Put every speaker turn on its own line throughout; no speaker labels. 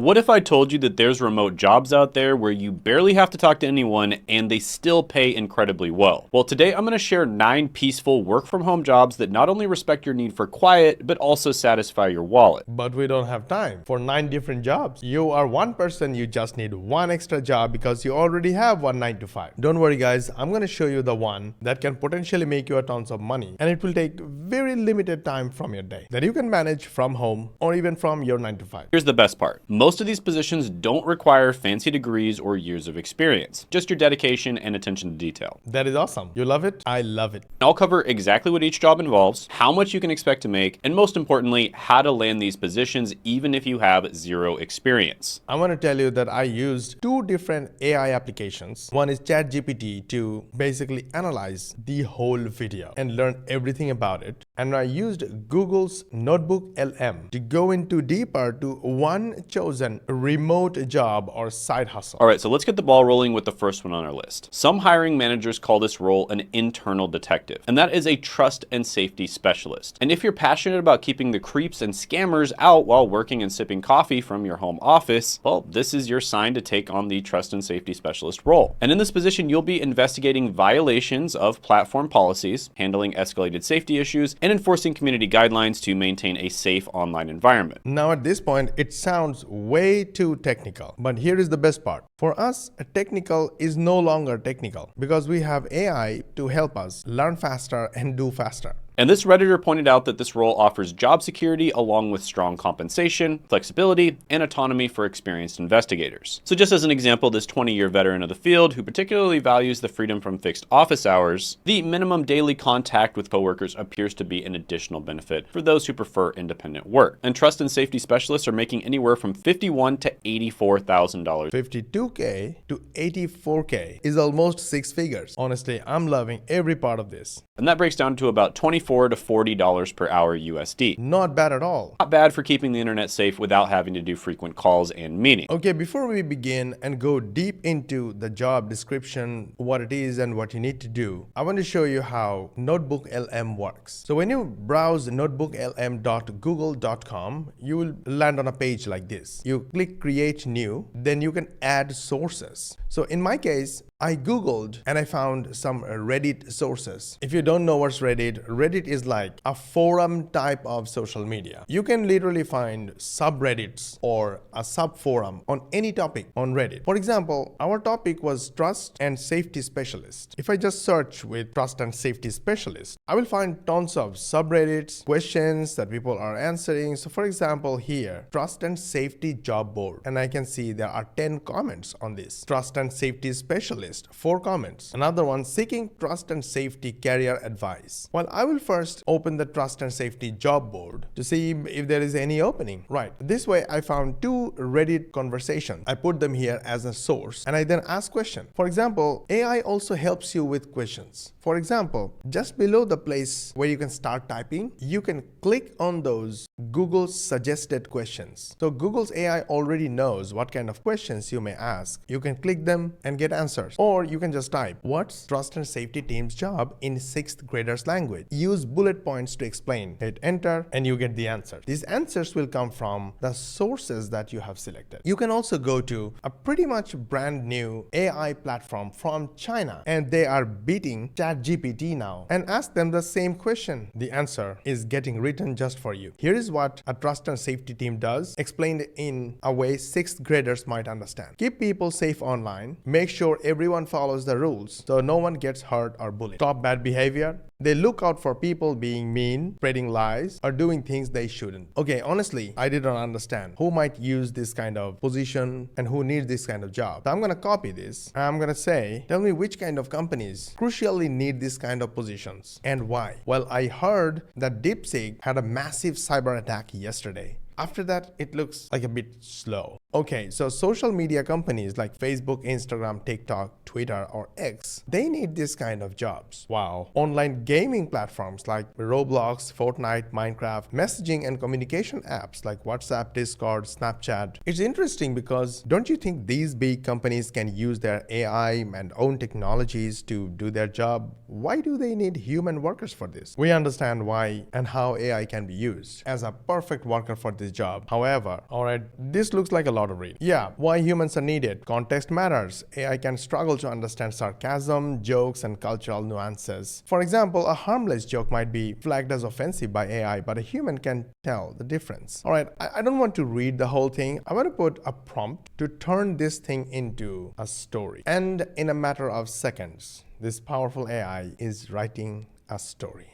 What if I told you that there's remote jobs out there where you barely have to talk to anyone and they still pay incredibly well? Well, today I'm going to share 9 peaceful work from home jobs that not only respect your need for quiet, but also satisfy your wallet.
But we don't have time for 9 different jobs. You are one person, you just need one extra job because you already have one 9 to 5. Don't worry guys, I'm going to show you the one that can potentially make you a tons of money, and it will take very limited time from your day that you can manage from home or even from your 9 to 5.
Here's the best part. Most of these positions don't require fancy degrees or years of experience, just your dedication and attention to detail.
That is awesome. You love it? I love it.
I'll cover exactly what each job involves, how much you can expect to make, and most importantly, how to land these positions even if you have zero experience.
I want to tell you that I used 2 different AI applications. One is ChatGPT to basically analyze the whole video and learn everything about it. And I used Google's Notebook LM to go into deeper to one chosen remote job or side hustle.
All right, so let's get the ball rolling with the first one on our list. Some hiring managers call this role an internal detective, and that is a trust and safety specialist. And if you're passionate about keeping the creeps and scammers out while working and sipping coffee from your home office, well, this is your sign to take on the trust and safety specialist role. And in this position, you'll be investigating violations of platform policies, handling escalated safety issues, and enforcing community guidelines to maintain a safe online environment.
Now at this point, it sounds way too technical, but here is the best part. For us, technical is no longer technical because we have AI to help us learn faster and do faster.
And this Redditor pointed out that this role offers job security along with strong compensation, flexibility, and autonomy for experienced investigators. So just as an example, this 20-year veteran of the field who particularly values the freedom from fixed office hours, the minimum daily contact with coworkers appears to be an additional benefit for those who prefer independent work. And trust and safety specialists are making anywhere from $51,000 to $84,000.
$52K to $84K is almost 6 figures. Honestly, I'm loving every part of this.
And that breaks down to about $24 to $40 per hour USD.
Not bad at all.
Not bad for keeping the internet safe without having to do frequent calls and meetings.
Okay, before we begin and go deep into the job description, what it is and what you need to do, I want to show you how Notebook LM works. So when you browse notebooklm.google.com, you will land on a page like this. You click create new, then you can add sources. So in my case, I Googled and I found some Reddit sources. If you don't know what's Reddit, Reddit is like a forum type of social media. You can literally find subreddits or a subforum on any topic on Reddit. For example, our topic was trust and safety specialist. If I just search with trust and safety specialist, I will find tons of subreddits, questions that people are answering. So for example, here, trust and safety job board. And I can see there are 10 comments on this. Trust and safety specialist. 4 comments. Another one, seeking trust and safety career advice. Well, I will first open the trust and safety job board to see if there is any opening. Right. This way I found 2 Reddit conversations. I put them here as a source and I then ask question. For example, AI also helps you with questions. For example, just below the place where you can start typing, you can click on those Google suggested questions. So Google's AI already knows what kind of questions you may ask. You can click them and get answers. Or you can just type, what's trust and safety team's job in 6th grader's language? Use bullet points to explain. Hit enter and you get the answer. These answers will come from the sources that you have selected. You can also go to a pretty much brand new AI platform from China, and they are beating ChatGPT now, and ask them the same question. The answer is getting written just for you. Here is what a trust and safety team does, explained in a way 6th graders might understand. Keep people safe online. Make sure everyone follows the rules so no one gets hurt or bullied. Stop bad behavior. They look out for people being mean, spreading lies, or doing things they shouldn't. Okay, honestly, I didn't understand who might use this kind of position and who needs this kind of job. So I'm gonna copy this and I'm gonna say, tell me which kind of companies crucially need this kind of positions and why. Well, I heard that DeepSeek had a massive cyber attack yesterday. After that, it looks like a bit slow. Okay, so social media companies like Facebook, Instagram, TikTok, Twitter, or X, they need this kind of jobs. Wow. Online gaming platforms like Roblox, Fortnite, Minecraft, messaging and communication apps like WhatsApp, Discord, Snapchat. It's interesting because don't you think these big companies can use their AI and own technologies to do their job? Why do they need human workers for this? We understand why and how AI can be used as a perfect worker for this this job. However, alright, this looks like a lot of read. Yeah, why humans are needed. Context matters. AI can struggle to understand sarcasm, jokes, and cultural nuances. For example, a harmless joke might be flagged as offensive by AI, but a human can tell the difference. Alright, I don't want to read the whole thing. I want to put a prompt to turn this thing into a story. And in a matter of seconds, this powerful AI is writing a story.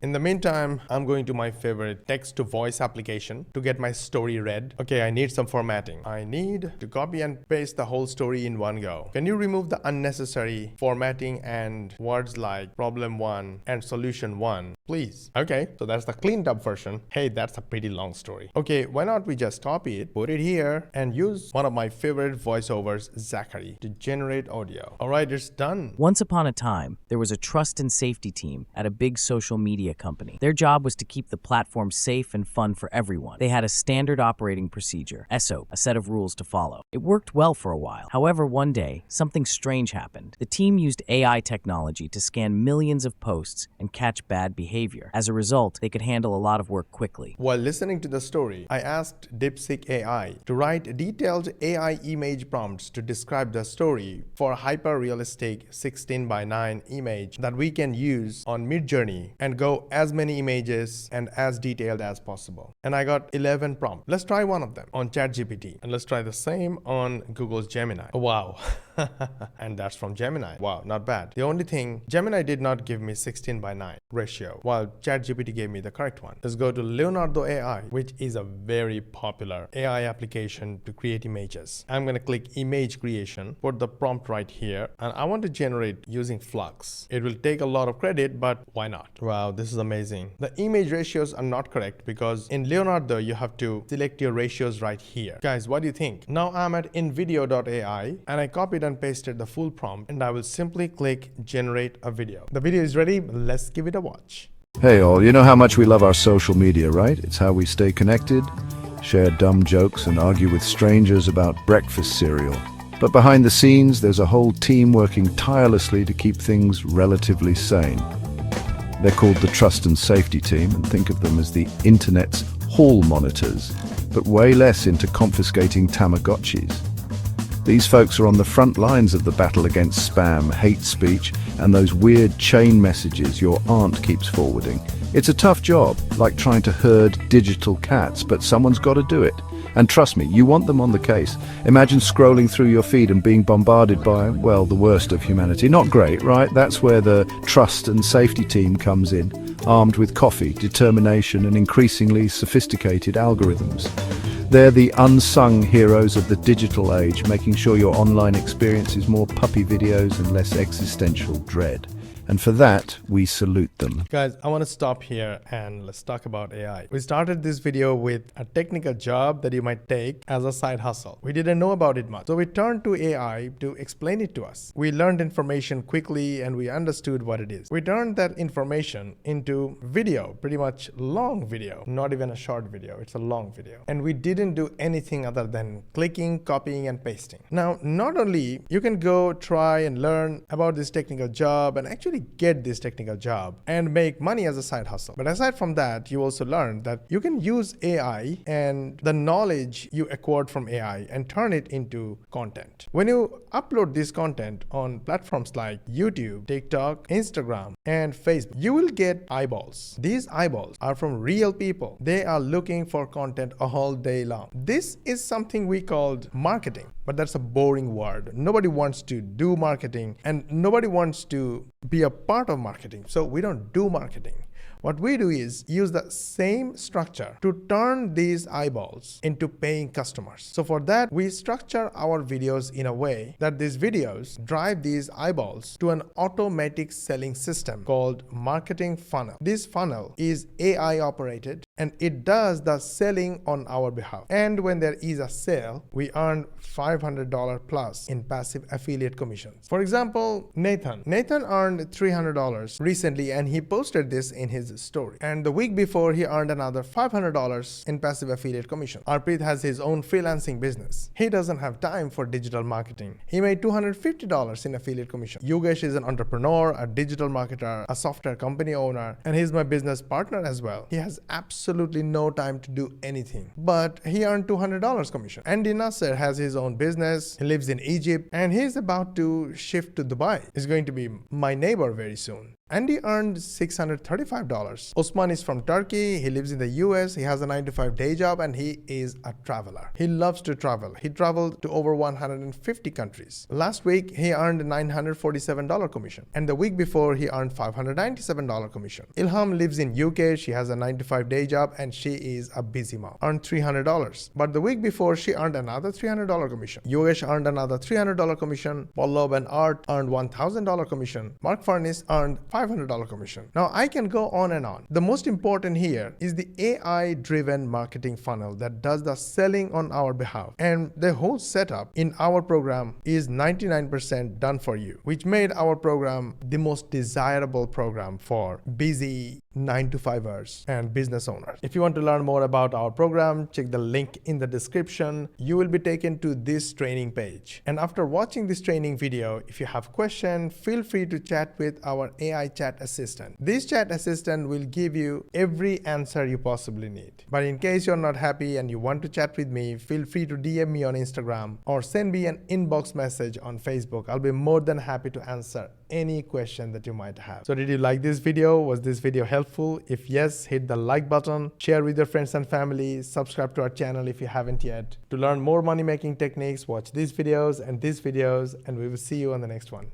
In the meantime, I'm going to my favorite text-to-voice application to get my story read. Okay, I need some formatting. I need to copy and paste the whole story in one go. Can you remove the unnecessary formatting and words like problem 1 and solution 1, please? Okay, so that's the cleaned up version. Hey, that's a pretty long story. Okay, why not we just copy it, put it here, and use one of my favorite voiceovers, Zachary, to generate audio. All right, it's done.
Once upon a time, there was a trust and safety team at a big social media company. Their job was to keep the platform safe and fun for everyone. They had a standard operating procedure, SOP, a set of rules to follow. It worked well for a while. However, one day, something strange happened. The team used AI technology to scan millions of posts and catch bad behavior. As a result, they could handle a lot of work quickly.
While listening to the story, I asked DeepSeek AI to write detailed AI image prompts to describe the story for a hyper-realistic 16:9 image that we can use on Midjourney and go as many images and as detailed as possible. And I got 11 prompts. Let's try one of them on ChatGPT, and let's try the same on Google's Gemini. Oh, wow. And that's from Gemini. Wow, not bad. The only thing, Gemini did not give me 16:9 ratio, while ChatGPT gave me the correct one. Let's go to Leonardo AI, which is a very popular AI application to create images. I'm going to click image creation, put the prompt right here, and I want to generate using Flux. It will take a lot of credit, but why not? Wow, this is amazing. The image ratios are not correct because in Leonardo, you have to select your ratios right here. Guys, what do you think? Now I'm at invideo.ai and I copied and pasted the full prompt, and I will simply click generate a video. The video is ready. Let's give it a watch.
Hey all, you know how much we love our social media, right? It's how we stay connected, share dumb jokes, and argue with strangers about breakfast cereal. But behind the scenes, there's a whole team working tirelessly to keep things relatively sane. They're called the Trust and Safety Team, and think of them as the internet's hall monitors, but way less into confiscating Tamagotchis. These folks are on the front lines of the battle against spam, hate speech, and those weird chain messages your aunt keeps forwarding. It's a tough job, like trying to herd digital cats, but someone's got to do it. And trust me, you want them on the case. Imagine scrolling through your feed and being bombarded by, well, the worst of humanity. Not great, right? That's where the Trust and Safety Team comes in, armed with coffee, determination, and increasingly sophisticated algorithms. They're the unsung heroes of the digital age, making sure your online experience is more puppy videos and less existential dread. And for that, we salute them.
Guys, I want to stop here and let's talk about AI. We started this video with a technical job that you might take as a side hustle. We didn't know about it much, so we turned to AI to explain it to us. We learned information quickly and we understood what it is. We turned that information into video, pretty much long video, not even a short video, it's a long video. And we didn't do anything other than clicking, copying, and pasting. Now, not only you can go try and learn about this technical job and actually get this technical job and make money as a side hustle. But aside from that, you also learn that you can use AI and the knowledge you acquired from AI and turn it into content. When you upload this content on platforms like YouTube, TikTok, Instagram, and Facebook, you will get eyeballs. These eyeballs are from real people. They are looking for content a whole day long. This is something we called marketing, but that's a boring word. Nobody wants to do marketing and nobody wants to be a part of marketing. So we don't do marketing. What we do is use the same structure to turn these eyeballs into paying customers. So for that, we structure our videos in a way that these videos drive these eyeballs to an automatic selling system called marketing funnel. This funnel is AI operated and it does the selling on our behalf. And when there is a sale, we earn $500 plus in passive affiliate commissions. For example, Nathan earned $300 recently and he posted this in his story. And the week before, he earned another $500 in passive affiliate commission. Arpit has his own freelancing business. He doesn't have time for digital marketing. He made $250 in affiliate commission. Yogesh is an entrepreneur, a digital marketer, a software company owner, and he's my business partner as well. He has absolutely absolutely no time to do anything. But he earned $200 commission. Andy Nasser has his own business. He lives in Egypt and he's about to shift to Dubai. He's going to be my neighbor very soon. Andy earned $635. Osman is from Turkey. He lives in the US. He has a 9-to-5 day job and he is a traveler. He loves to travel. He traveled to over 150 countries. Last week, he earned $947 commission. And the week before, he earned $597 commission. Ilham lives in UK. She has a 9-to-5 day job and she is a busy mom. Earned $300. But the week before, she earned another $300 commission. Yogesh earned another $300 commission. Pallab and Art earned $1,000 commission. Mark Furnace earned $500 commission. Now I can go on and on. The most important here is the AI-driven marketing funnel that does the selling on our behalf. And the whole setup in our program is 99% done for you, which made our program the most desirable program for busy 9-to-5ers and business owners. If you want to learn more about our program, check the link in the description. You will be taken to this training page. And after watching this training video, if you have questions, feel free to chat with our AI chat assistant. This chat assistant will give you every answer you possibly need. But in case you're not happy and you want to chat with me, feel free to DM me on Instagram or send me an inbox message on Facebook. I'll be more than happy to answer any question that you might have. So did you like this video? Was this video helpful? If yes, hit the like button, share with your friends and family, subscribe to our channel if you haven't yet. To learn more money making techniques, watch these videos, and we will see you on the next one.